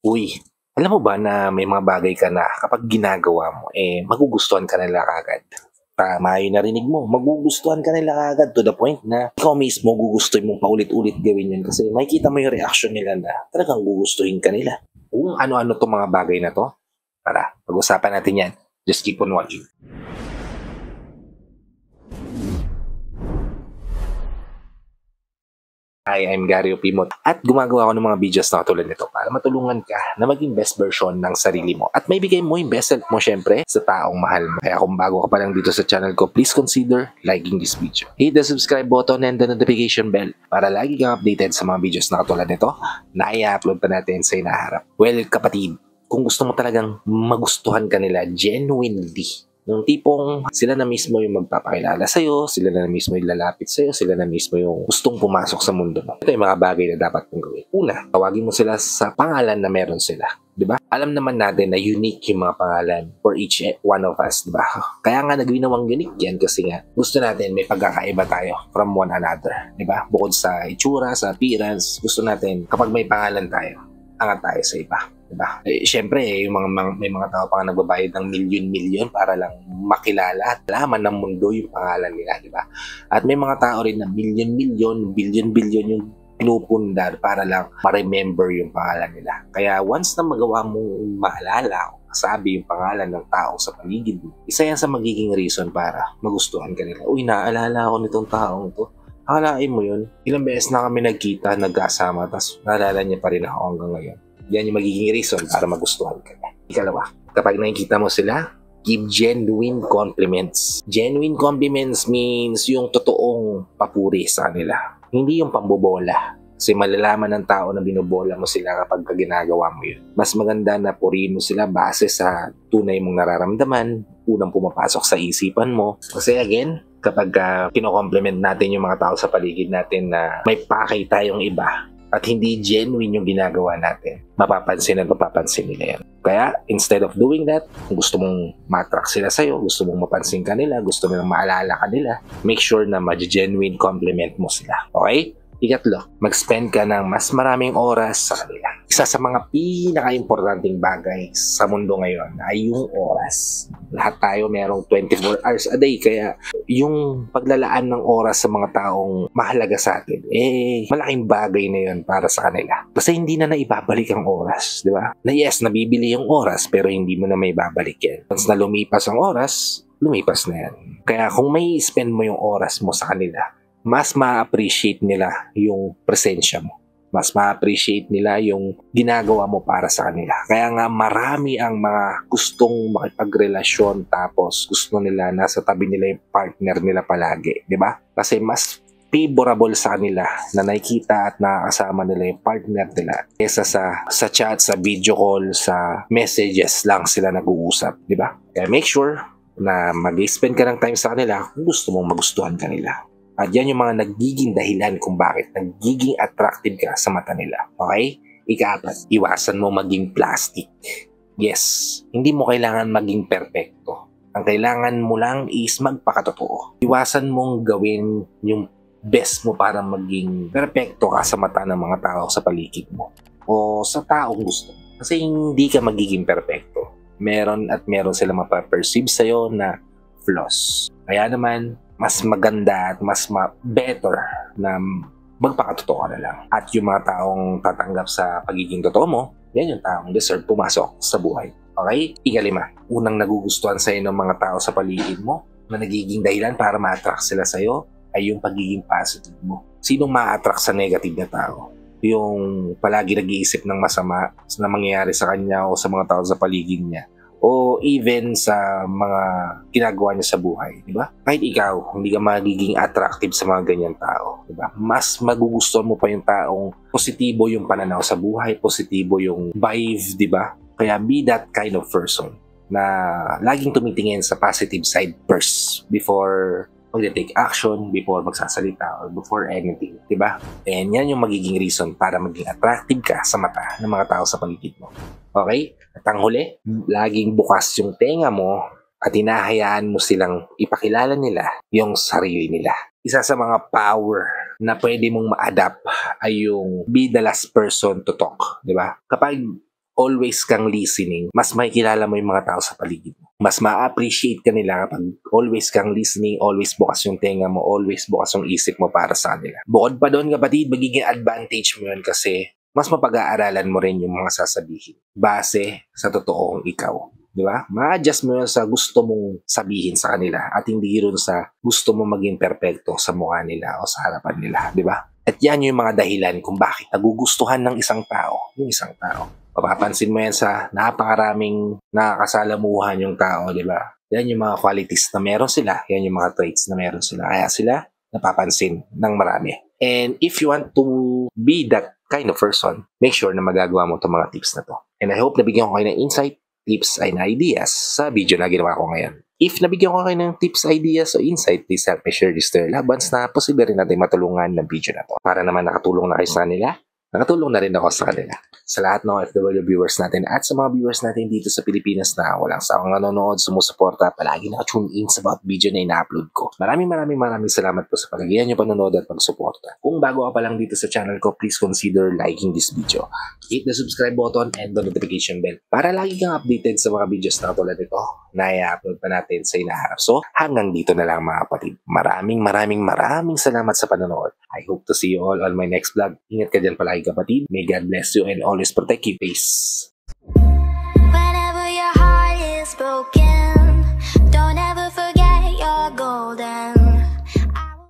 Uy, alam mo ba na may mga bagay ka na kapag ginagawa mo, magugustuhan ka nila kaagad? Tama yung narinig mo, magugustuhan ka nila kaagad to the point na ikaw mismo gugustuhin mong paulit-ulit gawin yun kasi makikita mo yung reaction nila na talagang gugustuhin ka nila. Kung ano-ano tong mga bagay na to, tara, pag-usapan natin yan. Just keep on watching. Hi, I'm Gary Opimot at gumagawa ako ng mga videos na katulad nito para matulungan ka na maging best version ng sarili mo at may bigay mo yung best self mo syempre sa taong mahal mo. Kaya kung bago ka pa lang dito sa channel ko, please consider liking this video. Hit the subscribe button and the notification bell para lagi kang updated sa mga videos na katulad nito na i-upload pa natin sa inaharap. Well, kapatid, kung gusto mo talagang magustuhan ka nila genuinely, yung tipong sila na mismo yung magpapakilala sa'yo, sila na mismo yung lalapit sa'yo, sila na mismo yung gustong pumasok sa mundo mo. Ito yung mga bagay na dapat mong gawin. Una, tawagin mo sila sa pangalan na meron sila. Diba? Alam naman natin na unique yung mga pangalan for each one of us, diba? Kaya nga nagwinawang unique yan kasi nga gusto natin may pagkakaiba tayo from one another, diba? Bukod sa itsura, sa appearance, gusto natin kapag may pangalan tayo, angat tayo sa iba. Diba? Siyempre, may mga tao pa nga nagbabayad ng milyon-milyon para lang makilala at laman ng mundo yung pangalan nila, diba? At may mga tao rin na milyon-milyon, bilyon-bilyon yung pinupundar para lang ma-remember yung pangalan nila. Kaya once na magawa mong maalala o masabi yung pangalan ng tao sa paligid mo, isa yan sa magiging reason para magustuhan ka nila. Uy, naalala ako nitong taong to. Akalain mo yun, ilang beses na kami nagkita, nagkasama, tapos naalala niya pa rin ako hanggang ngayon. Yan yung magiging reason para magustuhan ka. Ikalawa, kapag nakikita mo sila, give genuine compliments. Genuine compliments means yung totoong papuri sa kanila. Hindi yung pambobola. Kasi malalaman ng tao na binobola mo sila kapag ginagawa mo yun. Mas maganda na purihin mo sila base sa tunay mong nararamdaman, unang pumapasok sa isipan mo. Kasi again, kapag kino-compliment natin yung mga tao sa paligid natin na may pakay tayong iba, at hindi genuine yung ginagawa natin, mapapansin at mapapansin nila yan. Kaya, instead of doing that, kung gusto mong ma-attract sila sa'yo, gusto mong mapansin ka nila, gusto mong maalala ka nila, make sure na ma-genuine compliment mo sila. Okay? Ikatlo, mag-spend ka ng mas maraming oras sa kanila. Isa sa mga pinaka-importanting bagay sa mundo ngayon ay yung oras. Lahat tayo merong 24 hours a day, kaya yung paglalaan ng oras sa mga taong mahalaga sa atin, malaking bagay na yun para sa kanila. Kasi hindi na naibabalik ang oras, di ba? Na yes, nabibili yung oras, pero hindi mo na may babalik yan. Once na lumipas ang oras, lumipas na yan. Kaya kung may spend mo yung oras mo sa kanila, mas ma-appreciate nila yung presensya mo. Mas ma-appreciate nila yung ginagawa mo para sa kanila. Kaya nga marami ang mga gustong makipagrelasyon tapos gusto nila nasa tabi nila yung partner nila palagi. Diba? Kasi mas favorable sa kanila na nakikita at nakakasama nila yung partner nila kesa sa chat, sa video call, sa messages lang sila nag-uusap. Diba? Kaya make sure na mag-spend ka ng time sa kanila kung gusto mong magustuhan kanila. At yan yung mga nagiging dahilan kung bakit nagiging attractive ka sa mata nila. Okay? Ika-apat, iwasan mo maging plastic. Yes, hindi mo kailangan maging perfecto. Ang kailangan mo lang is magpakatotoo. Iwasan mong gawin yung best mo para maging perfecto ka sa mata ng mga tao sa paligid mo. O sa taong gusto. Kasi hindi ka magiging perfecto. Meron sila mapaperceive sa'yo na flaws. Kaya naman, mas maganda at mas better na magpakatotoo ka na lang. At yung mga taong tatanggap sa pagiging totoo mo, yan yung taong deserve pumasok sa buhay. Okay? Ikalima, unang nagugustuhan sa'yo ng mga tao sa paligid mo na nagiging dahilan para ma-attract sila sa'yo ay yung pagiging positive mo. Sinong ma-attract sa negative na tao? Yung palagi nag-iisip ng masama na mangyayari sa kanya o sa mga tao sa paligid niya, o even sa mga ginagawa niya sa buhay, di ba? Kahit ikaw, hindi ka magiging attractive sa mga ganyan tao, di ba? Mas magugustuhan mo pa yung taong positibo yung pananaw sa buhay, positibo yung vibe, di ba? Kaya be that kind of person na laging tumitingin sa positive side first before mag-take action, before magsasalita, or before anything, di ba? And yan yung magiging reason para maging attractive ka sa mata ng mga tao sa paligid mo. Okay? At ang huli, laging bukas yung tenga mo at hinahayaan mo silang ipakilala nila yung sarili nila. Isa sa mga power na pwede mong ma-adapt ay yung be the last person to talk, di ba? Kapag always kang listening, mas makikilala mo yung mga tao sa paligid mo. Mas ma-appreciate ka nila kapag always kang listening, always bukas yung tenga mo, always bukas yung isip mo para sa kanila. Bukod pa doon kapatid, magiging advantage mo yun kasi mas mapag-aaralan mo rin yung mga sasabihin base sa totoong ikaw. Di ba? Ma-adjust mo yun sa gusto mong sabihin sa kanila at hindi rin sa gusto mong maging perfecto sa mukha nila o sa harapan nila. Di ba? At yan yung mga dahilan kung bakit nagugustuhan ng isang tao, yung isang tao. Mapapansin mo yan sa napakaraming nakakasalamuhan yung tao, di ba? Yan yung mga qualities na meron sila. Yan yung mga traits na meron sila. Kaya sila napapansin ng marami. And if you want to be that kind of person, make sure na magagawa mo itong mga tips na to. And I hope nabigyan ko kayo ng insight, tips, and ideas sa video na ginawa ko ngayon. If nabigyan ko kayo ng tips, ideas, o insight, please help me share this to your loved ones na posible rin natin matulungan ng video na to. Para naman nakatulong na kayo sa kanila, nakatulong na rin ako sa kanila. Sa lahat ng FW viewers natin at sa mga viewers natin dito sa Pilipinas na walang sawang nanonood, sumusuporta, palagi nakatune in sa bawat video na ina-upload ko. Maraming salamat po sa paglagihan nyo panonood at pagsuporta. Kung bago ka pa lang dito sa channel ko, please consider liking this video. Hit the subscribe button and the notification bell para lagi kang updated sa mga videos na tulad nito na i-upload pa natin sa inaharap. So, hanggang dito na lang mga kapatid. Maraming salamat sa panonood. I hope to see you all on my next vlog. Ingat ka dyan palagi kapatid. May God bless you and always protect you. Peace. Whenever your heart is broken